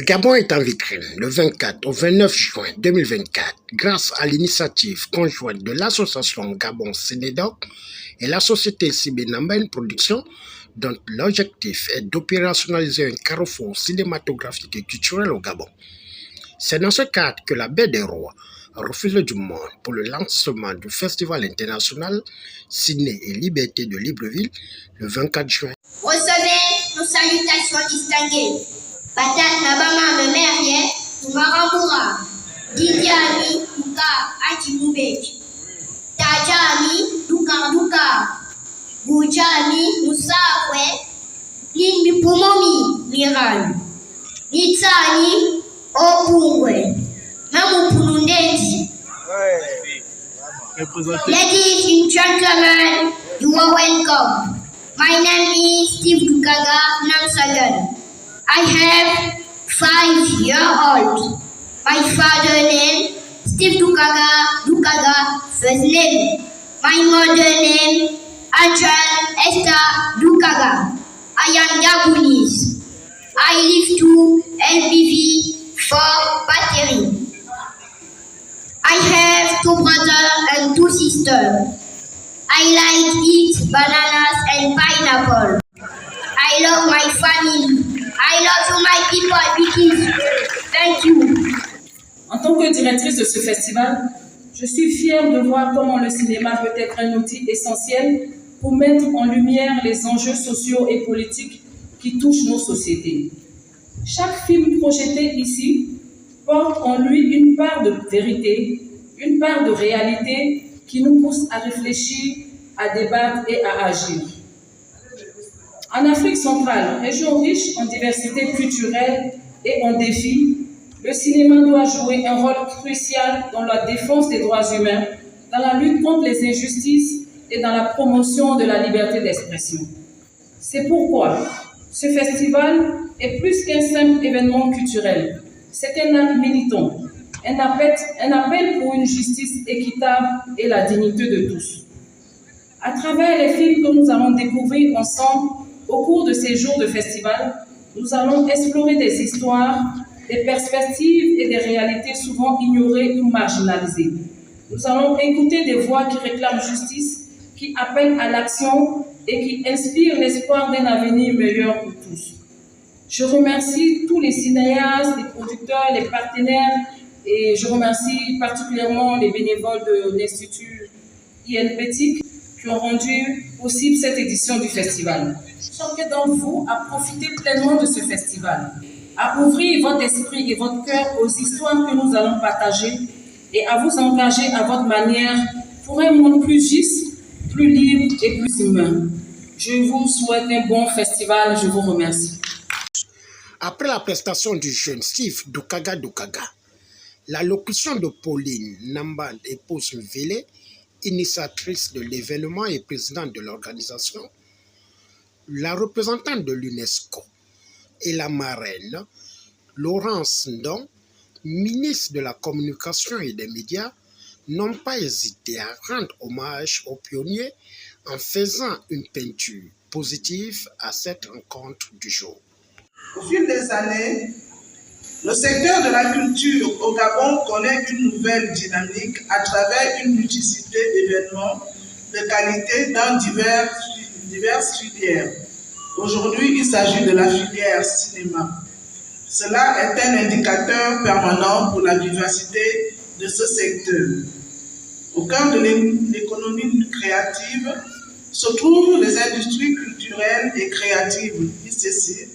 Gabon est en vitrine le 24 au 29 juin 2024 grâce à l'initiative conjointe de l'association Gabon Sénédoc et la société Sibé Namben Production, dont l'objectif est d'opérationnaliser un carrefour cinématographique et culturel au Gabon. C'est dans ce cadre que la Baie des Rois a refusé du monde pour le lancement du Festival international Ciné et Liberté de Libreville le 24 juin. Recevez nos salutations distinguées. Patate Nabama Memerye, Marambura, Didiani, Duka, Achimubek, Tajani, Duka, Bujani, Musakwe, Limi Pumomi, Miran, Nitsani, Opungwe, Mamu Punundezi. Ladies and gentlemen, you are welcome. My name is Steve Dukaga Namsagan. I have 5 years old. My father name Steve Dukaga, first name. My mother name Angel Esther Dukaga. I am Gabonese. I live to LBV for Battery. I have 2 brothers and 2 sisters. I like to eat bananas and pineapple. I love my family. I love my people. Thank you. En tant que directrice de ce festival, je suis fière de voir comment le cinéma peut être un outil essentiel pour mettre en lumière les enjeux sociaux et politiques qui touchent nos sociétés. Chaque film projeté ici porte en lui une part de vérité, une part de réalité qui nous pousse à réfléchir, à débattre et à agir. En Afrique centrale, région riche en diversité culturelle et en défis, le cinéma doit jouer un rôle crucial dans la défense des droits humains, dans la lutte contre les injustices et dans la promotion de la liberté d'expression. C'est pourquoi ce festival est plus qu'un simple événement culturel. C'est un acte militant, un appel pour une justice équitable et la dignité de tous. À travers les films que nous allons découvrir ensemble au cours de ces jours de festival, nous allons explorer des histoires, des perspectives et des réalités souvent ignorées ou marginalisées. Nous allons écouter des voix qui réclament justice, qui appellent à l'action et qui inspirent l'espoir d'un avenir meilleur pour tous. Je remercie tous les cinéastes, les producteurs, les partenaires et je remercie particulièrement les bénévoles de l'Institut INPETIC qui ont rendu possible cette édition du festival. Chacun d'entre vous a profité pleinement de ce festival, à ouvrir votre esprit et votre cœur aux histoires que nous allons partager et à vous engager à votre manière pour un monde plus juste, plus libre et plus humain. Je vous souhaite un bon festival, je vous remercie. Après la prestation du jeune Steve Dukaga, l'allocution de Pauline Namban, épouse Mvele, initiatrice de l'événement et présidente de l'organisation, la représentante de l'UNESCO et la marraine, Laurence Ndong, ministre de la Communication et des Médias, n'ont pas hésité à rendre hommage aux pionniers en faisant une peinture positive à cette rencontre du jour. Au fil des années, le secteur de la culture au Gabon connaît une nouvelle dynamique à travers une multiplicité d'événements de qualité dans diverses filières. Aujourd'hui, il s'agit de la filière cinéma. Cela est un indicateur permanent pour la vivacité de ce secteur. Au cœur de l'économie créative se trouvent les industries culturelles et créatives, ICC,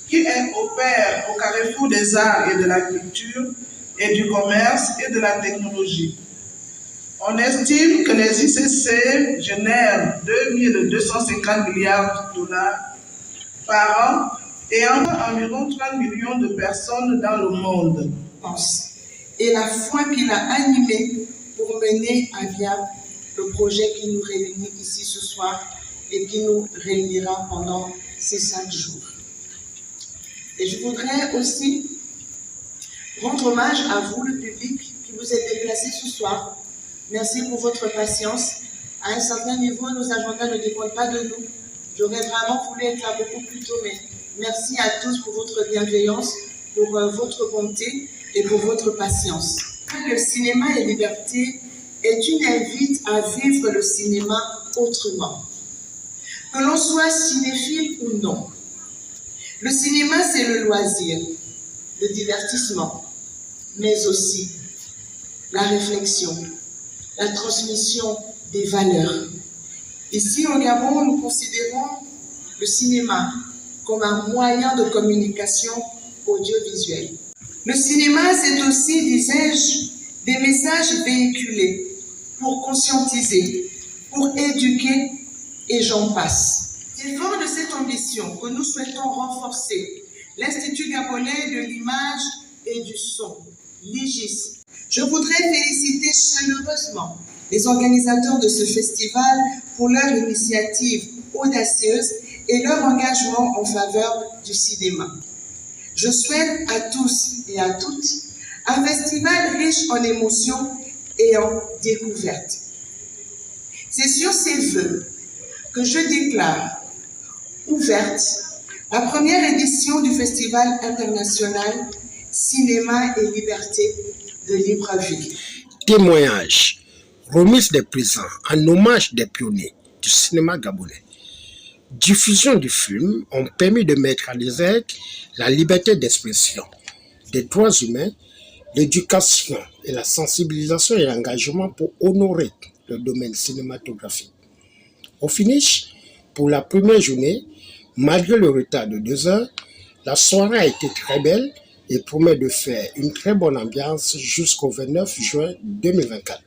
qui opèrent au carrefour des arts et de la culture et du commerce et de la technologie. On estime que les ICC génèrent 2250 milliards de dollars par an et emploient environ 30 millions de personnes dans le monde. Et la foi qu'il a animée pour mener à bien le projet qui nous réunit ici ce soir et qui nous réunira pendant ces 5 jours. Et je voudrais aussi rendre hommage à vous, le public, qui vous êtes déplacé ce soir. Merci pour votre patience. À un certain niveau, nos agendas ne dépendent pas de nous. J'aurais vraiment voulu être là beaucoup plus tôt, mais merci à tous pour votre bienveillance. pour votre bonté et pour votre patience. Le cinéma et liberté est une invite à vivre le cinéma autrement. Que l'on soit cinéphile ou non, le cinéma c'est le loisir, le divertissement, mais aussi la réflexion, la transmission des valeurs. Ici au Gabon, nous considérons le cinéma comme un moyen de communication audiovisuelle. Le cinéma, c'est aussi, disais-je, des messages véhiculés pour conscientiser, pour éduquer, et j'en passe. C'est fort de cette ambition que nous souhaitons renforcer l'Institut gabonais de l'image et du son, l'IGIS. Je voudrais féliciter chaleureusement les organisateurs de ce festival pour leur initiative audacieuse et leur engagement en faveur du cinéma. Je souhaite à tous et à toutes un festival riche en émotions et en découvertes. C'est sur ces vœux que je déclare ouverte la première édition du Festival international Cinéma et Liberté de Libreville. Témoignage, remise des présents en hommage des pionniers du cinéma gabonais. Diffusion du film ont permis de mettre à l'exergue la liberté d'expression, des droits humains, l'éducation et la sensibilisation et l'engagement pour honorer le domaine cinématographique. Au finish, pour la première journée, malgré le retard de 2 heures, la soirée a été très belle et promet de faire une très bonne ambiance jusqu'au 29 juin 2024.